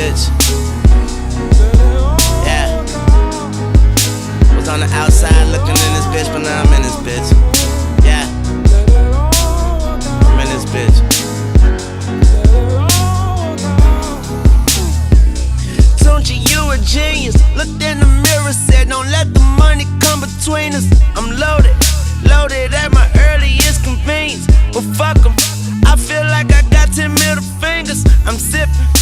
bitch. Yeah. Was on the outside looking in this bitch, but now I'm in this bitch. Yeah. I'm in this bitch. Tunchi, you a genius. Looked in the mirror, said don't let the money come between us. I'm loaded, loaded at my earliest convenience. But fuck 'em, I feel like I got 10 middle fingers. I'm sipping.